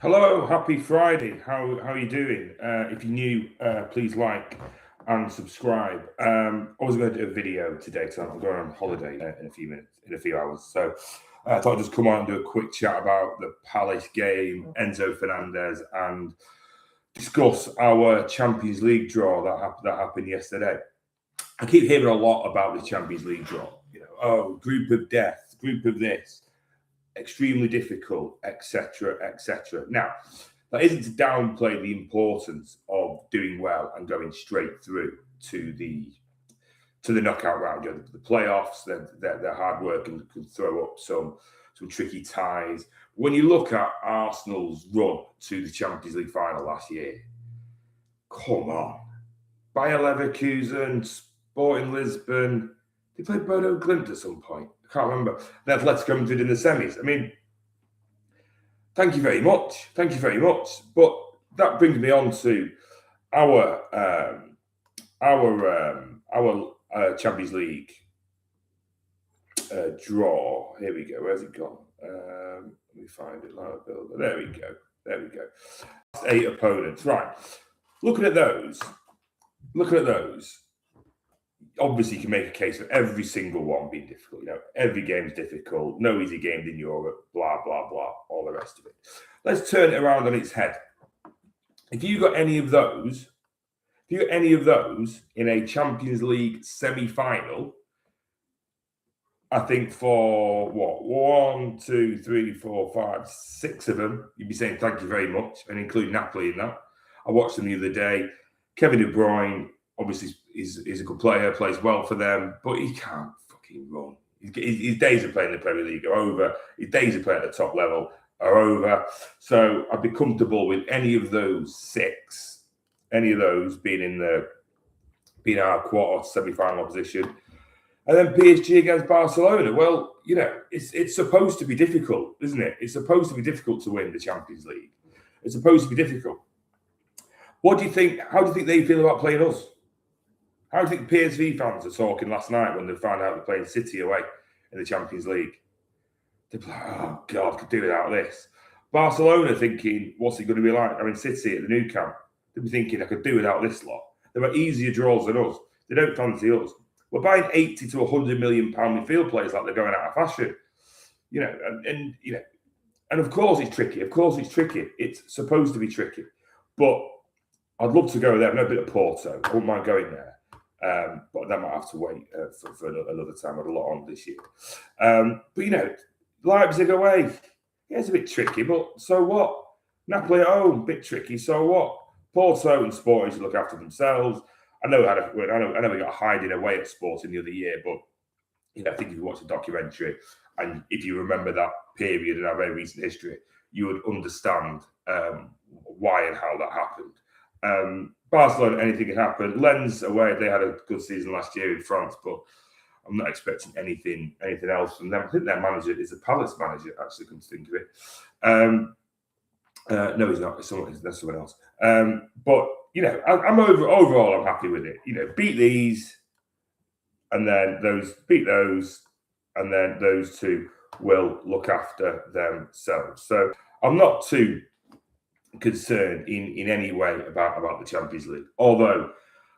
Hello, happy Friday. How are you doing? If you're new, please like and subscribe. I was going to do a video today because I'm going on holiday in a few minutes, in a few hours. So I thought I'd just come on and do a quick chat about the Palace game, Enzo Fernandez, and discuss our Champions League draw that happened yesterday. I keep hearing a lot about the Champions League draw. Group of death, group of this, extremely difficult, etc., etc. Now, that isn't to downplay the importance of doing well and going straight through to the knockout round. The playoffs, their hard work can throw up some tricky ties. When you look at Arsenal's run to the Champions League final last year, come on, Bayer Leverkusen, Sporting Lisbon. They played Bodo Glimt at some point. I can't remember. The Atletico Madrid in the semis. I mean, thank you very much. Thank you very much. But that brings me on to our Champions League draw. Here we go. Where's it gone? Let me find it. There we go. There we go. 8 opponents. Right. Looking at those. Obviously, you can make a case for every single one being difficult. Every game's difficult. No easy games in Europe. Blah blah blah. All the rest of it. Let's turn it around on its head. If you got any of those in a Champions League semi-final, I think for what 1, 2, 3, 4, 5, 6 of them, you'd be saying thank you very much, and include Napoli in that. I watched them the other day. Kevin De Bruyne, obviously, is a good player, plays well for them, but he can't fucking run. His days of playing in the Premier League are over. His days of playing at the top level are over. So I'd be comfortable with any of those 6, any of those being our quarter semi-final position. And then PSG against Barcelona. Well, it's supposed to be difficult, isn't it? It's supposed to be difficult to win the Champions League. It's supposed to be difficult. What do you think? How do you think they feel about playing us? How do you think PSV fans are talking last night when they found out they're playing City away in the Champions League? They're like, oh, God, could do without this. Barcelona thinking, what's it going to be like? City at the Nou Camp. They'd be thinking, I could do without this lot. There are easier draws than us. They don't fancy us. We're buying 80 to 100 million pound midfield players like they're going out of fashion. And of course it's tricky. It's supposed to be tricky. But I'd love to go there. I've never been to Porto. I wouldn't mind going there. But that might have to wait for another time. I've had a lot on this year. But Leipzig away. Yeah, it's a bit tricky, but so what? Napoli at home, bit tricky, so what? Porto and Sporting should look after themselves. I know we got hiding away at Sporting the other year, but I think if you watch the documentary and if you remember that period in our very recent history, you would understand why and how that happened. Barcelona, anything can happen. Lens away, they had a good season last year in France, but I'm not expecting anything else from them. I think their manager is a Palace manager, actually, come to think of it. No, he's not. That's someone else. But I'm overall, I'm happy with it. Beat these, and then beat those, and then those two will look after themselves. So I'm not too concerned in any way about the Champions League. Although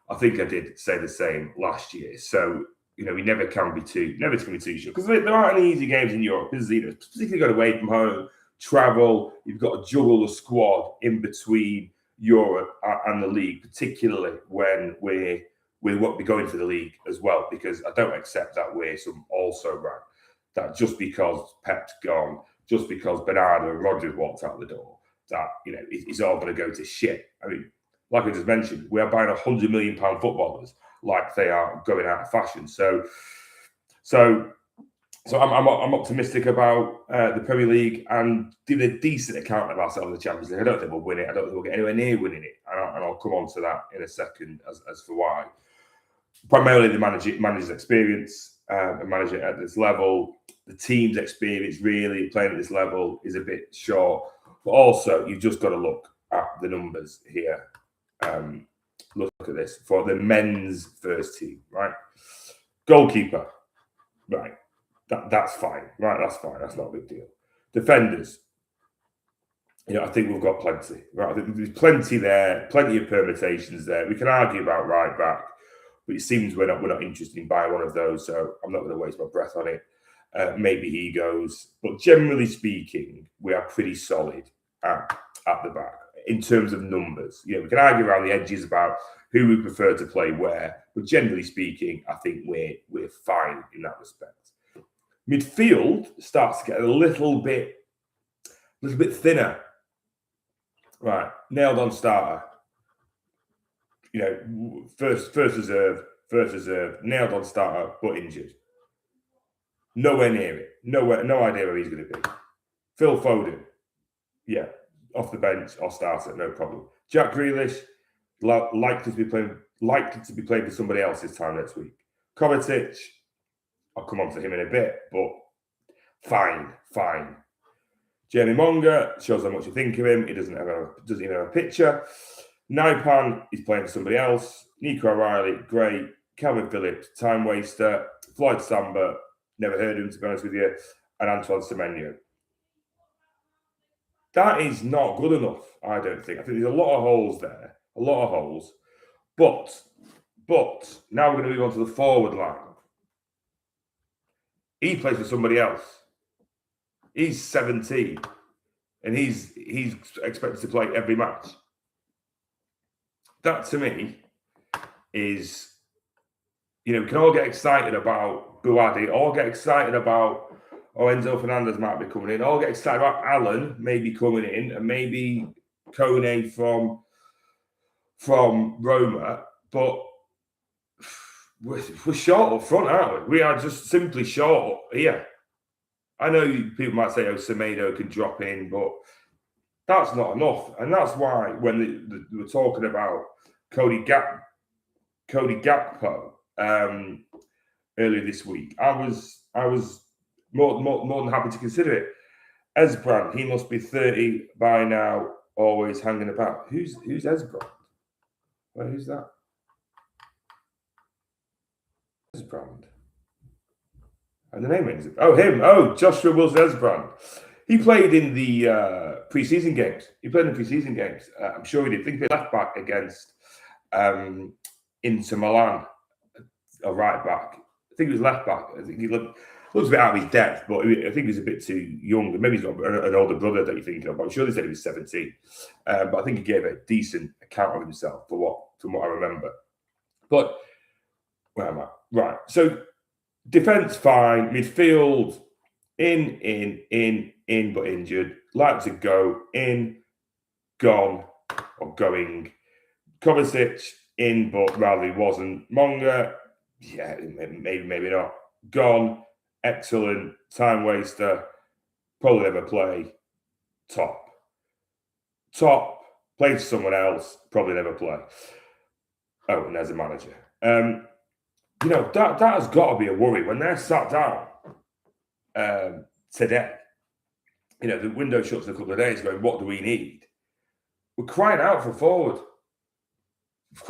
I think I did say the same last year. So we never can be too sure, because there aren't any easy games in Europe. Particularly got away from home, travel. You've got to juggle the squad in between Europe and the league, particularly when we won't be going for the league as well. Because I don't accept that we're some also right. That just because Pep's gone, just because Bernardo and Rodri walked out the door, that it's all going to go to shit. Like I just mentioned, we are buying £100 million footballers like they are going out of fashion. So I'm optimistic about the Premier League and giving a decent account of ourselves in the Champions League. I don't think we'll win it. I don't think we'll get anywhere near winning it, and I'll come on to that in a second as for why. Primarily the manager's experience, a manager at this level, the team's experience really playing at this level is a bit short. But also, you've just got to look at the numbers here. Look at this for the men's first team, right? Goalkeeper, right? That's fine, right? That's fine. That's not a big deal. Defenders, I think we've got plenty. Right? I think there's plenty there, plenty of permutations there. We can argue about right back, but it seems we're not interested in buying one of those, so I'm not going to waste my breath on it. Maybe he goes, but generally speaking, we are pretty solid at the back in terms of numbers. We can argue around the edges about who we prefer to play where, but generally speaking, I think we're fine in that respect. Midfield starts to get a little bit thinner. Right, nailed on starter. First reserve, nailed on starter, but injured. Nowhere near it. No idea where he's going to be. Phil Foden, yeah, off the bench or starter, no problem. Jack Grealish, likely to be playing for somebody else this time next week. Kovacic, I'll come on to him in a bit, but fine. Jamie Monga shows how much you think of him. He doesn't even have a picture. Naipan is playing for somebody else. Nico O'Reilly, great. Calvin Phillips, time waster. Floyd Samba, never heard of him, to be honest with you. And Antoine Semenyo. That is not good enough, I don't think. I think there's a lot of holes there. A lot of holes. But now we're going to move on to the forward line. He plays for somebody else. He's 17. And he's expected to play every match. That, to me, is... we can all get excited about Buadi, all get excited about Enzo Fernandez might be coming in, all get excited about Allen maybe coming in, and maybe Kone from Roma, but we're short up front, aren't we? We are just simply short here. I know people might say, Semedo can drop in, but that's not enough. And that's why when they were talking about Cody Gakpo earlier this week, I was more than happy to consider it. Esbrand, he must be 30 by now, always hanging about. Who's Esbrand? Well, who's that? Esbrand. And the name is him. Oh, Joshua Wilson-Esbrand. He played in the preseason games. I'm sure he did. I think he played left back against Inter Milan, a right back. I think he was left back. I think he looks a bit out of his depth, but I think he was a bit too young. Maybe he's got an older brother that you think of. But I'm sure they said he was 17. But I think he gave a decent account of himself from what I remember. But where am I? Right. So defense fine, midfield in, but injured. Like to go in, gone, or going. Kovacic in, but rather he wasn't. Monga, yeah, maybe not. Gone, excellent, time waster, probably never play. Top, play for someone else, probably never play. Oh, and there's a manager. That has got to be a worry when they're sat down today. The window shuts in a couple of days going, what do we need? We're crying out for forward. It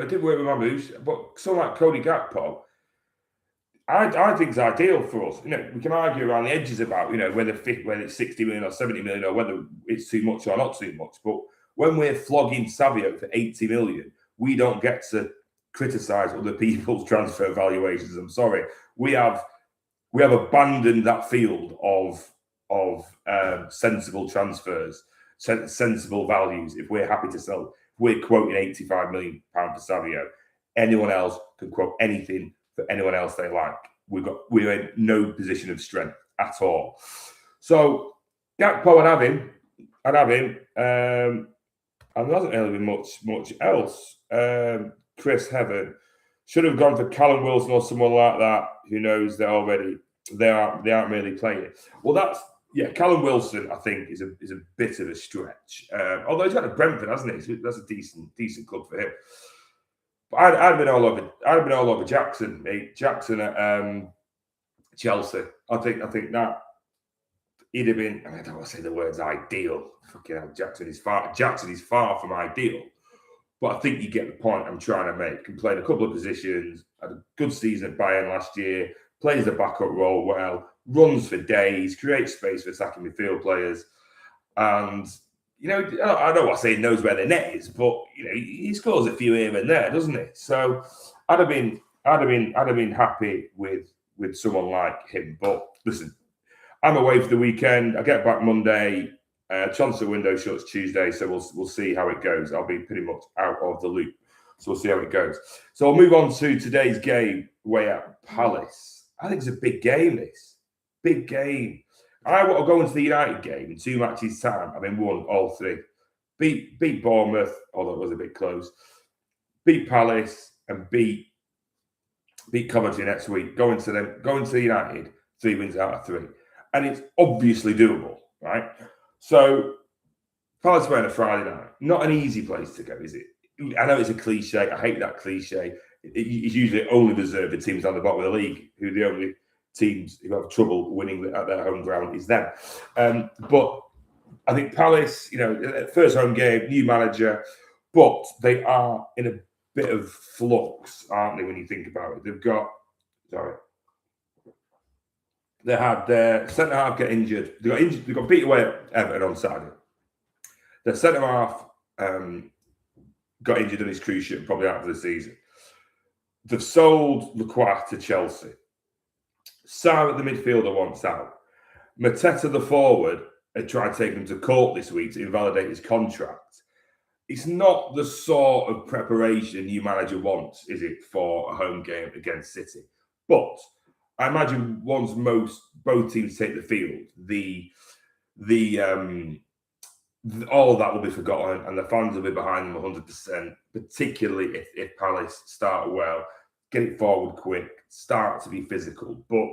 didn't work with Matheus, but someone like Cody Gakpo, I think is ideal for us. We can argue around the edges about, whether it's 60 million or 70 million or whether it's too much or not too much. But when we're flogging Savio for 80 million, we don't get to criticise other people's transfer valuations. I'm sorry. We have abandoned that field of sensible transfers, sensible values. If we're happy to sell, we're quoting £85 million for Savio. Anyone else can quote anything for anyone else they like. We're in no position of strength at all. So Gakpo, I'd have him. And there hasn't really been much else. Chris Heaven should have gone for Callum Wilson or someone like that. Who knows? They aren't really playing it. Well, Callum Wilson, I think, is a bit of a stretch. Although he's got a Brentford, hasn't he? That's a decent club for him. But I'd have been all over Jackson, mate. Jackson at Chelsea. I think that he'd have been. I don't want to say the words ideal. Fucking hell, Jackson is far from ideal. But I think you get the point I'm trying to make. Can play in a couple of positions. Had a good season at Bayern last year. Plays the backup role well. Runs for days. Creates space for attacking midfield players. And, I know what I say, he knows where the net is, but, he scores a few here and there, doesn't he? So I'd have been happy with someone like him. But listen, I'm away for the weekend. I get back Monday. Transfer window shuts Tuesday, so we'll see how it goes. I'll be pretty much out of the loop, so we'll see how it goes. So I'll move on to today's game, away at Palace. I think it's a big game. This big game. I want to go into the United game in 2 matches' time. I mean, won all 3. Beat Bournemouth, although it was a bit close. Beat Palace and beat Coventry next week. Going to United, 3 wins out of 3, and it's obviously doable, right? So, Palace away on a Friday night. Not an easy place to go, is it? I know it's a cliche. I hate that cliche. It's usually only reserved for teams on the bottom of the league, who the only teams who have trouble winning at their home ground is them. But I think Palace, first home game, new manager, but they are in a bit of flux, aren't they, when you think about it? They had their centre-half get injured. They got beat away at Everton on Saturday. Their centre-half got injured on his cruise ship, probably out for the season. They've sold Lacroix to Chelsea. Sarr, the midfielder, wants out. Mateta, the forward, had tried taking him to court this week to invalidate his contract. It's not the sort of preparation a new manager wants, is it, for a home game against City? But I imagine once both teams take the field, all of that will be forgotten, and the fans will be behind them 100%. Particularly if Palace start well, get it forward quick, start to be physical. But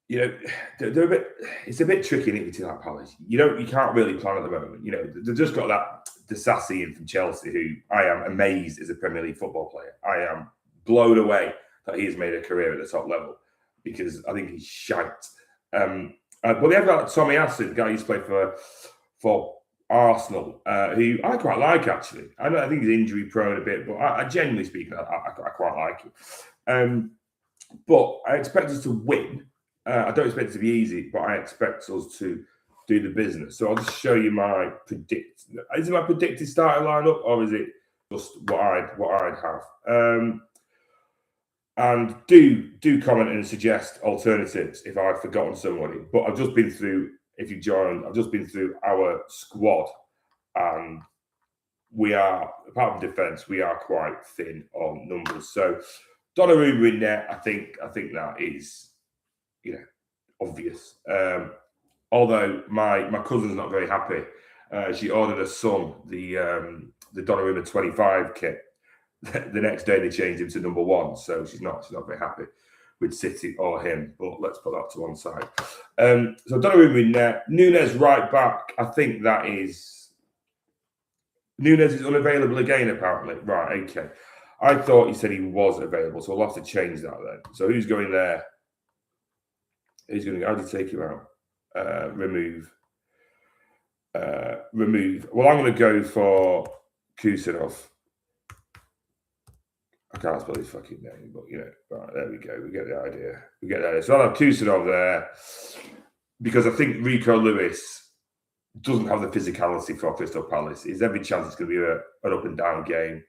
they're a bit. It's a bit tricky in to that Palace. You can't really plan at the moment. They've just got that Disasi in from Chelsea, who I am amazed is a Premier League football player. I am blown away that he has made a career at the top level, because I think he's shite. But they have got Tommy Assen, the guy who used to play for Arsenal, who I quite like, actually. I think he's injury prone a bit, but I genuinely speaking, I quite like him. But I expect us to win. I don't expect it to be easy, but I expect us to do the business. So I'll just show you my Is it my predicted starting lineup, or is it just what I'd have? And do comment and suggest alternatives if I've forgotten somebody. But I've just been through. If you joined, I've just been through our squad, and we are, apart from defence, we are quite thin on numbers. So Donnarumma in there, I think that is, obvious. Although my cousin's not very happy. She ordered her son the Donnarumma 25 kit. The next day they changed him to number 1, so she's not very happy with City or him, but let's put that to one side. So Donnarumma in there. Nunes right back. I think that is... Nunes is unavailable again, apparently. Right, okay. I thought he said he was available, so we'll have to change that then. So who's going there? Who's going to... How do you take him out? Remove. Well, I'm going to go for Kusanov. I can't spell his fucking name, but right, there we go. We get the idea. So I'll have Kusanov there, because I think Rico Lewis doesn't have the physicality for Crystal Palace. There's every chance it's going to be an up and down game.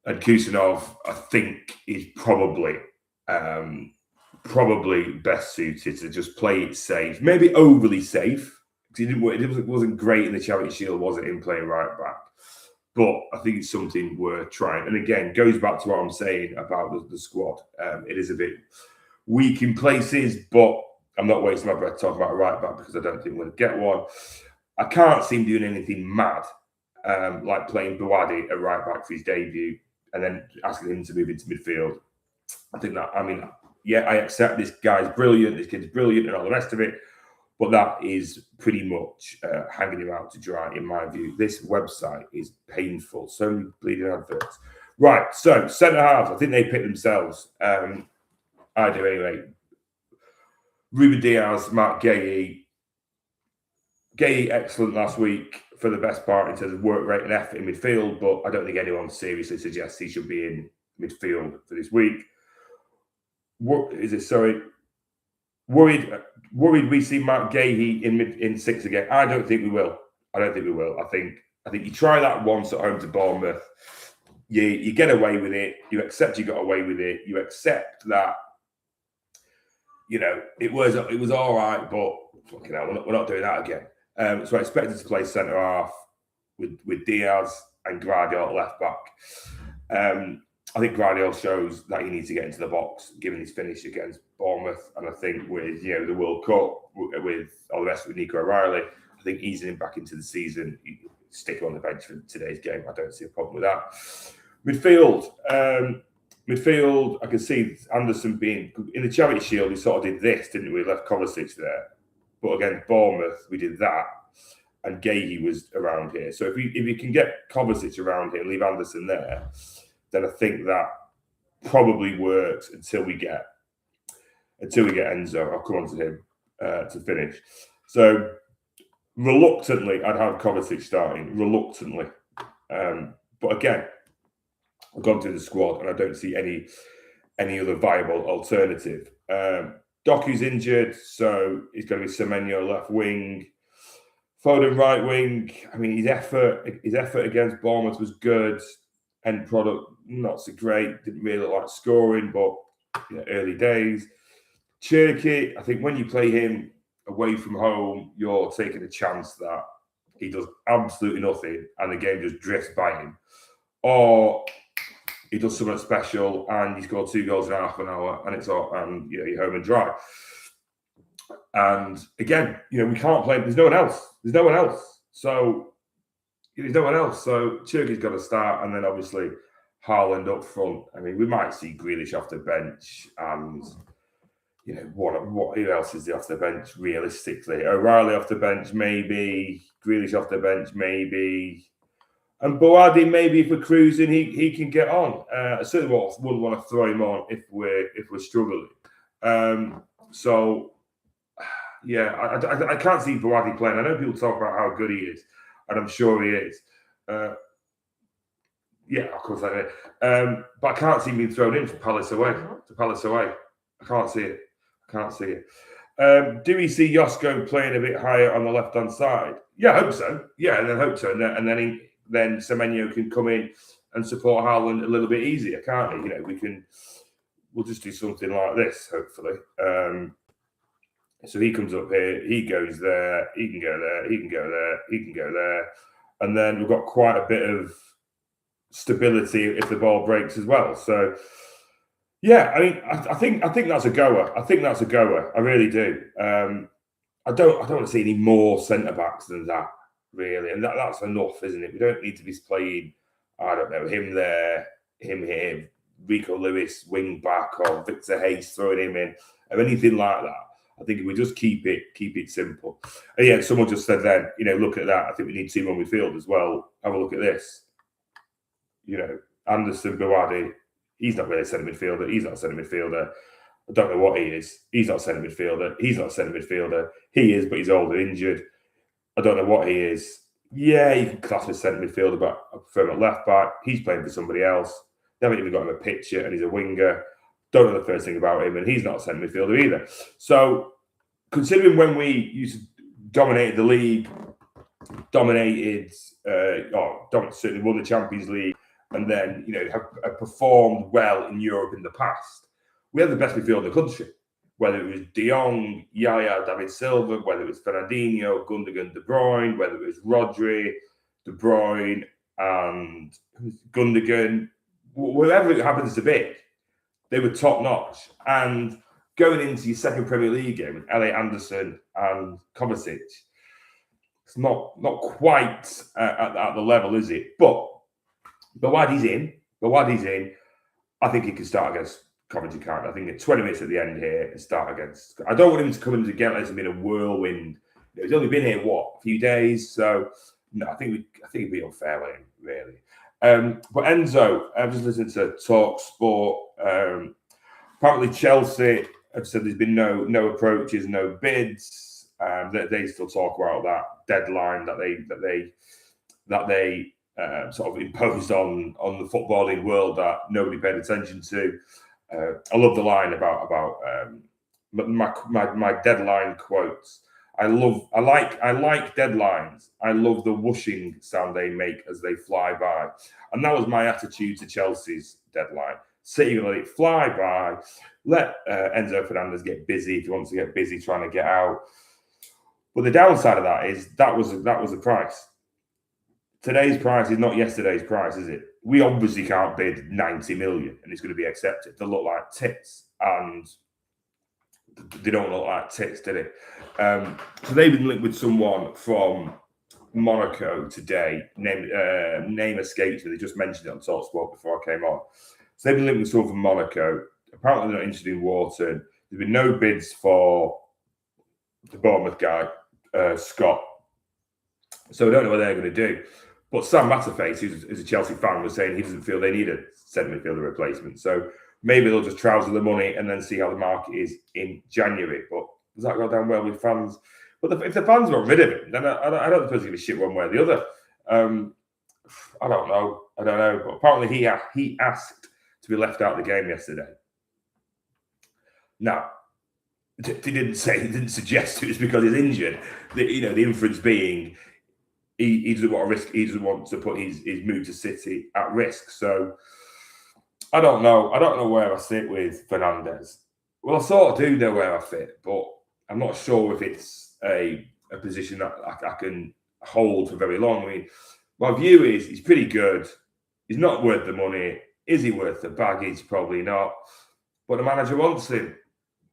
And Kusanov, I think, is probably best suited to just play it safe, maybe overly safe, because it wasn't great in the Charity Shield, was it, in playing right back? But I think it's something worth trying. And again, goes back to what I'm saying about the squad. It is a bit weak in places, but I'm not wasting my breath talking about a right back, because I don't think we're going to get one. I can't see him doing anything mad, like playing Bouadi at right back for his debut and then asking him to move into midfield. I accept this guy's brilliant, this kid's brilliant and all the rest of it, but that is pretty much hanging him out to dry, in my view. This website is painful. So many bleeding adverts. Right, so centre-halves, I think they pick themselves. I do anyway. Ruben Diaz, Mark Guéhi. Guéhi, excellent last week for the best part in terms of work rate and effort in midfield, but I don't think anyone seriously suggests he should be in midfield for this week. Worried Worried we see Mark Gahey in 6 again. I don't think we will. I think you try that once at home to Bournemouth. You get away with it. You accept you got away with it. You accept that. It was all right, but fucking hell, we're not doing that again. So I expected to play centre half with Diaz and Guardiola at left back. I think Guardiola shows that he needs to get into the box, given his finish against Bournemouth. And I think with the World Cup, with all the rest with Nico O'Reilly, I think easing him back into the season, stick him on the bench for today's game. I don't see a problem with that. Midfield, I can see Anderson being in the Charity Shield. He sort of did this, didn't we? Left Kovacic there, but against Bournemouth, we did that, and Gahey was around here. So if you can get Kovacic around here and leave Anderson there, then I think that probably works until we get Enzo. I'll come on to him to finish. So reluctantly, I'd have Kovacic starting. Reluctantly, but again, I've gone through the squad and I don't see any other viable alternative. Doku's injured, so he's going to be Semenyo left wing, Foden right wing. I mean, his effort against Bournemouth was good. End product not so great. Didn't really look like scoring, but early days. Cherki, I think when you play him away from home, you're taking a chance that he does absolutely nothing and the game just drifts by him, or he does something special and he scored 2 goals in half an hour and it's all, and you're home and dry. And again, we can't play. There's no one else. So Cherki's got to start, and then obviously Haaland up front. I mean, we might see Grealish off the bench, and who else is off the bench realistically? O'Reilly off the bench, maybe. Grealish off the bench, maybe. And Boadi, maybe if we're cruising, he can get on. I certainly wouldn't want to throw him on if we're struggling. I can't see Boadi playing. I know people talk about how good he is, and I'm sure he is. Of course I do. But I can't see him being thrown in for Palace away. I can't see it. Do we see Josko playing a bit higher on the left-hand side? Yeah, I hope so. And then Semenyo can come in and support Haaland a little bit easier, can't he? We'll just do something like this, hopefully. So he comes up here, he goes there, he can go there, he can go there, he can go there. And then we've got quite a bit of stability if the ball breaks as well. So, I mean, I think that's a goer. I really do. I don't want to see any more centre-backs than that, really. And that's enough, isn't it? We don't need to be playing, I don't know, him there, him here, Rico Lewis, wing back, or Victor Hayes throwing him in, or anything like that. I think if we just keep it simple. And someone just said then, look at that. I think we need 2 more midfield as well. Have a look at this. Anderson, Boadi, he's not really a centre midfielder. He's not a centre midfielder. I don't know what he is. He's not a centre midfielder. He's not a centre midfielder. He is, but he's old and injured. I don't know what he is. Yeah, you can class him as centre midfielder, but I prefer him at left back. He's playing for somebody else. They haven't even got him a picture, and he's a winger. Don't know the first thing about him, and he's not a centre midfielder either. So, considering when we used to dominate the league, certainly won the Champions League, and then have performed well in Europe in the past, we had the best midfield in the country. Whether it was De Jong, Yaya, David Silva, whether it was Fernandinho, Gundogan, De Bruyne, whether it was Rodri, De Bruyne, and Gundogan, whoever it happens to be. They were top notch. And going into your second Premier League game with Elliot Anderson and Kovacic, it's not quite at the level, is it? But Boadi's in. I think he can start against Coventry, can't. I think at 20 minutes at the end here and start against. I don't want him to come into Ghent and be a whirlwind. He's only been here a few days, so no, I think it'd be unfair with him, really. But Enzo, I've just listened to Talk Sport. Apparently Chelsea have said there's been no approaches, no bids. They still talk about that deadline that they sort of imposed on the footballing world that nobody paid attention to. I love the line about my deadline quotes. I like deadlines. I love the whooshing sound they make as they fly by. And that was my attitude to Chelsea's deadline. City let it fly by. Let Enzo Fernandez get busy if he wants to get busy trying to get out. But the downside of that is that was the price. Today's price is not yesterday's price, is it? We obviously can't bid 90 million and it's going to be accepted. They look like tits, and they don't look like tits, do they? So they've been linked with someone from Monaco today. Name escapes me. They just mentioned it on TalkSport before I came on. So they've been linked with someone from Monaco. Apparently they're not interested in Wharton. There's been no bids for the Bournemouth guy, Scott. So I don't know what they're going to do. But Sam Matterface, who's a Chelsea fan, was saying he doesn't feel they need a centre midfielder replacement. So maybe they'll just trouser the money and then see how the market is in January. But does that go down well with fans? But if the fans got rid of him, then I don't think he's going to shit one way or the other. I don't know. But apparently he asked to be left out of the game yesterday. Now, he didn't suggest it was because he's injured. The inference being he doesn't want to risk. He doesn't want to put his move to City at risk. So I don't know. I don't know where I sit with Fernandez. Well, I sort of do know where I fit, but I'm not sure if it's a position that I can hold for very long. I mean, my view is he's pretty good. He's not worth the money. Is he worth the baggage? Probably not. But the manager wants him.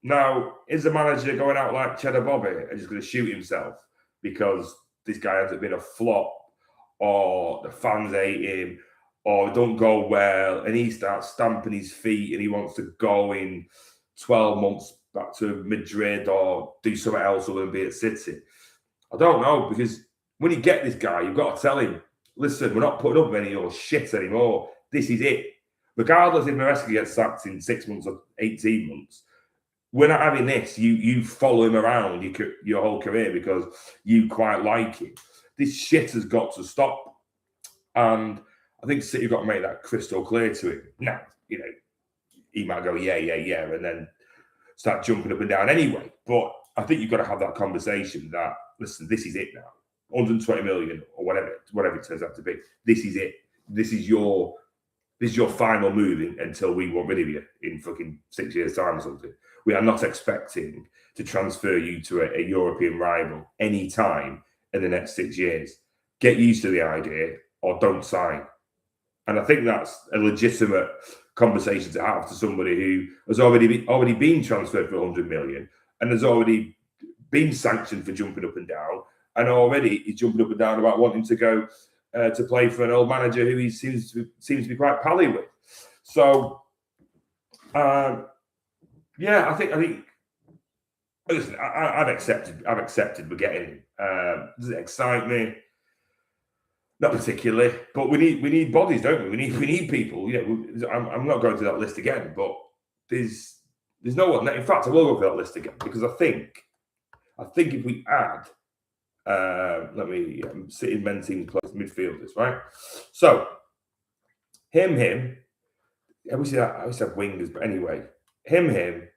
Now, is the manager going out like Cheddar Bobby and just going to shoot himself because this guy ends up being a flop, or the fans hate him, or don't go well, and he starts stamping his feet and he wants to go in 12 months back to Madrid or do something else other than be at City? I don't know, because when you get this guy, you've got to tell him, listen, we're not putting up with any of your shit anymore. This is it. Regardless if Maresca gets sacked in 6 months or 18 months, we're not having this. You follow him around your whole career because you quite like him. This shit has got to stop. And I think City have got to make that crystal clear to him. Now, he might go, yeah, and then start jumping up and down anyway. But I think you've got to have that conversation that, listen, this is it now. 120 million or whatever it turns out to be. This is it. This is your final move until we want rid of you in fucking 6 years' time or something. We are not expecting to transfer you to a European rival any time in the next 6 years. Get used to the idea or don't sign. And I think that's a legitimate conversation to have to somebody who has already been transferred for 100 million and has already been sanctioned for jumping up and down, and already he's jumping up and down about wanting to go to play for an old manager who he seems to be quite pally with. So, I think. Listen, I've accepted we're getting him. Does it excite me? Not particularly, but we need bodies, don't we? We need people. I'm not going through that list again, but there's no one. In fact, I will go through that list again because I think if we add, sit inventing place midfielders, right? So him. I wish I have wingers, but anyway, him.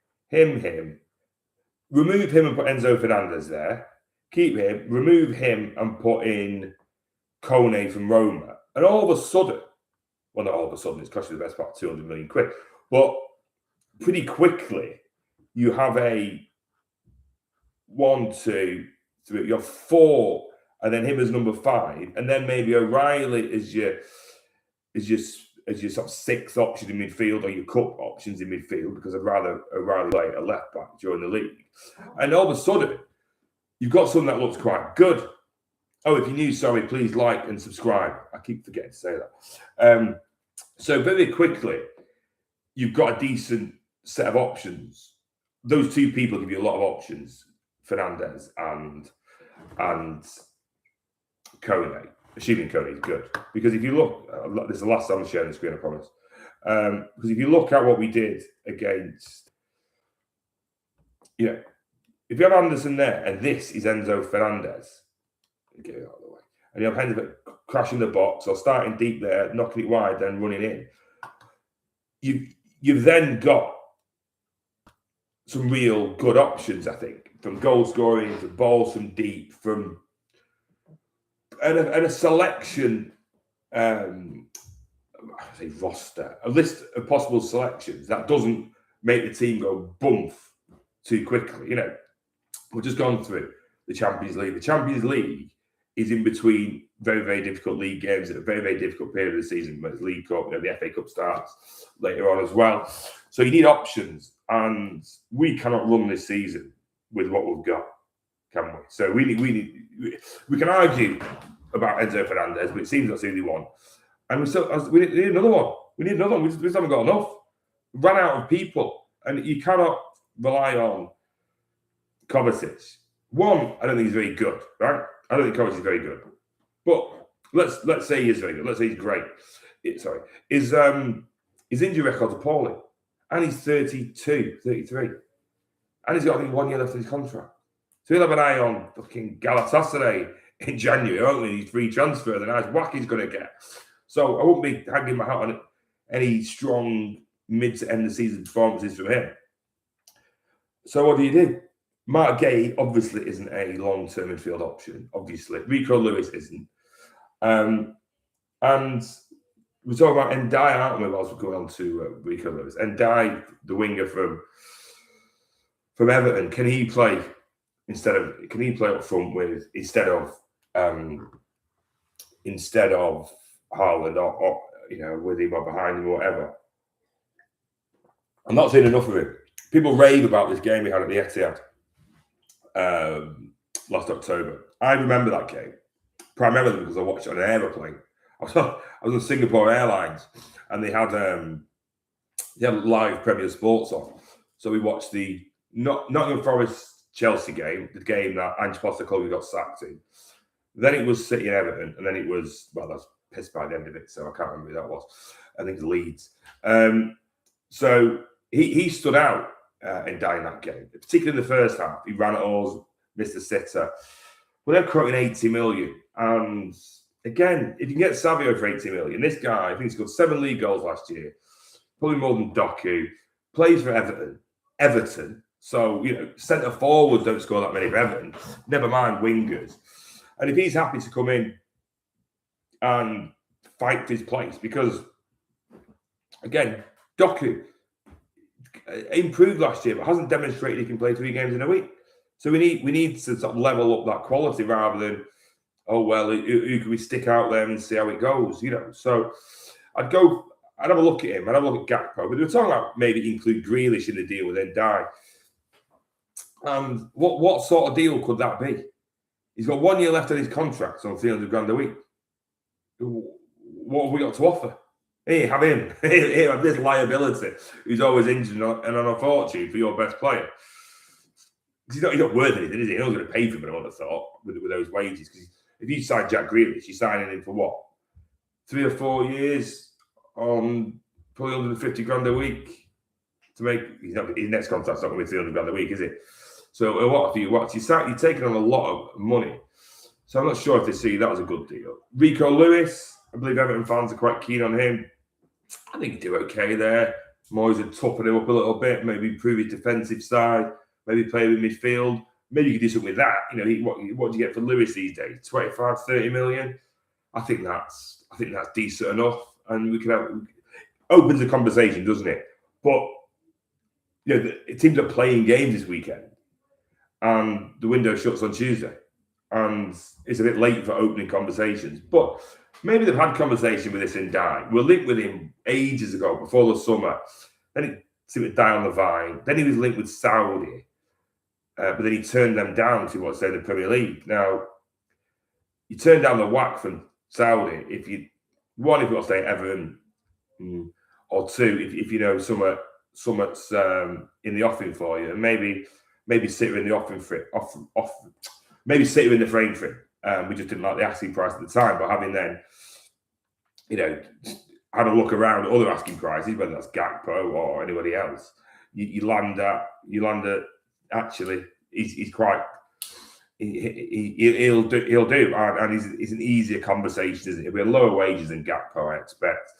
Remove him and put Enzo Fernandez there. Keep him. Remove him and put in Kone from Roma. And all of a sudden, well, not all of a sudden, it's costing the best part of 200 million quid. But pretty quickly, you have a 1, 2, 3, you have 4, and then him as number 5, and then maybe O'Reilly is your sort of 6th option in midfield, or your cup options in midfield, because I'd rather O'Reilly play at left back during the league. And all of a sudden, you've got something that looks quite good. Oh, if you're new, sorry, please like and subscribe. I keep forgetting to say that. So very quickly, you've got a decent set of options. Those two people give you a lot of options, Fernandez and Kone. Assuming Kone is good. Because if you look, this is the last time I'm sharing the screen, I promise. Because if you look at what we did against, if you have Anderson there, and this is Enzo Fernandez, get it out of the way, and you have Henderson crashing the box or starting deep there, knocking it wide, then running in, you've then got some real good options, I think, from goal scoring to balls from deep, from and a selection, I say roster, a list of possible selections that doesn't make the team go bump too quickly. You know, we've just gone through the Champions League. The Champions League is in between very, very difficult league games at a very, very difficult period of the season. When it's League Cup, you know, the FA Cup starts later on as well. So you need options, and we cannot run this season with what we've got, can we? So we can argue about Enzo Fernandez, but it seems that's who they want. And we need another one. We need another one. We just haven't got enough. We ran out of people, and you cannot rely on Kovacic. One, I don't think he's very good, right? I don't think Kovacic is very good. But let's say he is very good. Let's say he's great. His injury record's appalling. And he's 32, 33. And he's got, I think, 1 year left of his contract. So he'll have an eye on fucking Galatasaray in January, only his free transfer, the nice whack he's going to get. So I won't be hanging my hat on any strong mid to end of season performances from him. So what do? Mark Gay obviously isn't a long-term midfield option, obviously. Rico Lewis isn't. And we're talking about Ndiaye, aren't we, whilst we're going on to Rico Lewis. Ndiaye, the winger from Everton, can he play up front with instead of Haaland or you know, with him or behind him or whatever? I'm not seeing enough of him. People rave about this game we had at the Etihad last October. I remember that game primarily because I watched it on an aeroplane. I was on Singapore Airlines, and they had live Premier Sports on. So we watched the Nottingham Forest Chelsea game, the game that Ange Postecoglou got sacked in. Then it was City and Everton, and then it was, well, that's pissed by the end of it, so I can't remember who that was. I think it's Leeds. So he stood out in that game, particularly in the first half. He ran at all, missed a sitter. Well, they're quoting 80 million. And again, if you can get Savio for 80 million, this guy, I think he's got 7 league goals last year, probably more than Doku, plays for Everton. So, you know, centre forwards don't score that many for Everton, never mind wingers. And if he's happy to come in and fight for his place, because, again, Doku improved last year, but hasn't demonstrated he can play 3 games in a week. So we need to sort of level up that quality rather than, oh, well, who can we stick out there and see how it goes, you know? So I'd have a look at him. I'd have a look at Gakpo. But they were talking about maybe include Grealish in the deal with Ndiaye. And what sort of deal could that be? He's got 1 year left on his contract, so $300,000 a week. What have we got to offer? Hey, have him. Here, have this liability who's always injured and on a fortune for your best player. He's not worth anything, is he? He's not going to pay for him, I would have thought, with those wages. Because if you sign Jack Grealish, you're signing him for what? 3 or 4 years on probably $150,000 a week to make his next contract's not going to be $300,000 a week, is it? So what? You're taking on a lot of money. So I'm not sure if they see that as a good deal. Rico Lewis, I believe Everton fans are quite keen on him. I think he'd do okay there. Moyes would toughen him up a little bit, maybe improve his defensive side, maybe play with midfield. Maybe you could do something with that. You know, what do you get for Lewis these days? 25, 30 million? I think that's decent enough. And we can have opens the conversation, doesn't it? But you know, the teams are playing games this weekend. And the window shuts on Tuesday. And it's a bit late for opening conversations. But maybe they've had conversation with this Ndiaye. We were linked with him ages ago, before the summer. Then it seemed to die on the vine. Then he was linked with Saudi. But then he turned them down to what's in the Premier League. Now, you turn down the whack from Saudi if you want to stay at Everton, or 2, if you know somewhat's in the offing for you, and maybe sit her in the offing for it, maybe sit her in the frame for it. We just didn't like the asking price at the time, but having then, you know, had a look around at other asking prices, whether that's Gakpo or anybody else, you land at actually he's quite he'll do, and he's an easier conversation, isn't it? It'll be lower wages than Gakpo, I expect.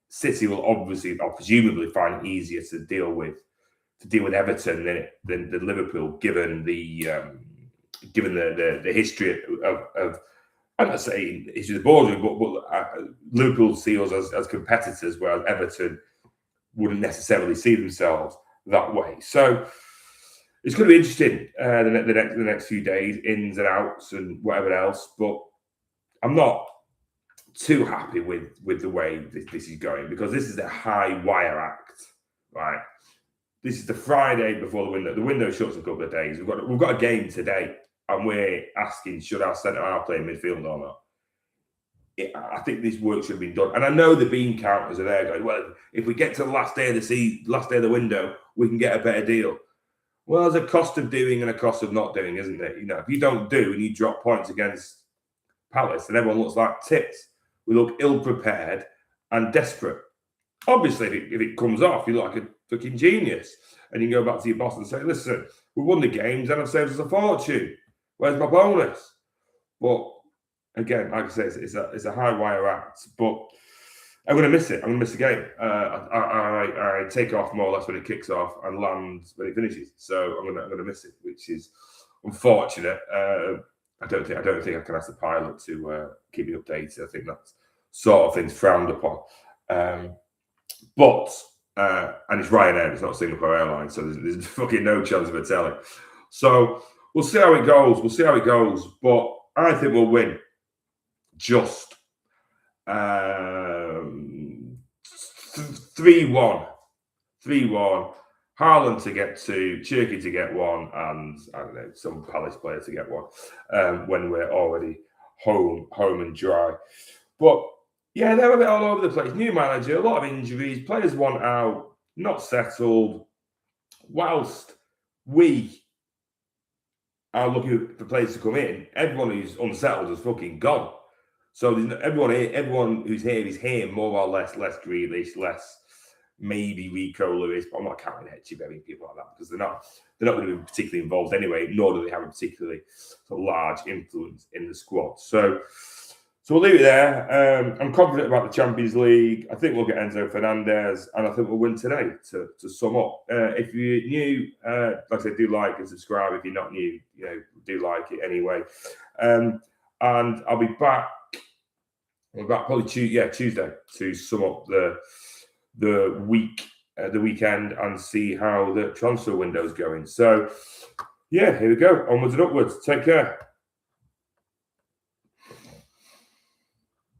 City will obviously or presumably find it easier to deal with deal with Everton than Liverpool, given the history of I'm not saying history of the boardroom, but Liverpool see us as competitors, whereas Everton wouldn't necessarily see themselves that way. So it's going to be interesting the next few days, ins and outs and whatever else. But I'm not too happy with the way this is going, because this is a high wire act, right? This is the Friday before the window. The window shuts a couple of days. We've got a game today, and we're asking, should our centre half play midfield or not? I think this work should have been done. And I know the bean counters are there going, well, if we get to the last day of the window, we can get a better deal. Well, there's a cost of doing and a cost of not doing, isn't it? You know, if you don't do and you drop points against Palace, and everyone looks like tits, we look ill-prepared and desperate. Obviously, if it comes off, you look like a fucking genius. And you can go back to your boss and say, listen, we won the games and I've saved us a fortune. Where's my bonus? But again, like I say, it's a high wire act. But I'm going to miss it. I'm going to miss the game. I take off more or less when it kicks off and land when it finishes. So I'm going to miss it, which is unfortunate. I don't think I can ask the pilot to keep me updated. I think that's sort of things frowned upon. But and it's Ryanair, it's not a Singapore airline, so there's fucking no chance of a telly. So we'll see how it goes. But I think we'll win. Just 3-1. 3-1. Haaland to get 2, Cherky to get 1, and I don't know, some Palace player to get 1 when we're already home and dry. But yeah, they're a bit all over the place. New manager, a lot of injuries, players want out, not settled. Whilst we are looking for players to come in, everyone who's unsettled is fucking gone. So everyone who's here is here more or less Grealish, less maybe Rico Lewis, but I'm not counting Etcheberry, people like that, because they're not going to be particularly involved anyway, nor do they have a particularly sort of large influence in the squad. So we'll leave it there. I'm confident about the Champions League. I think we'll get Enzo Fernandez, and I think we'll win today to sum up. If you're new, like I said, do like and subscribe. If you're not new, do like it anyway. And I'll be back. We're back probably Tuesday to sum up the weekend and see how the transfer window is going. So, yeah, here we go. Onwards and upwards. Take care.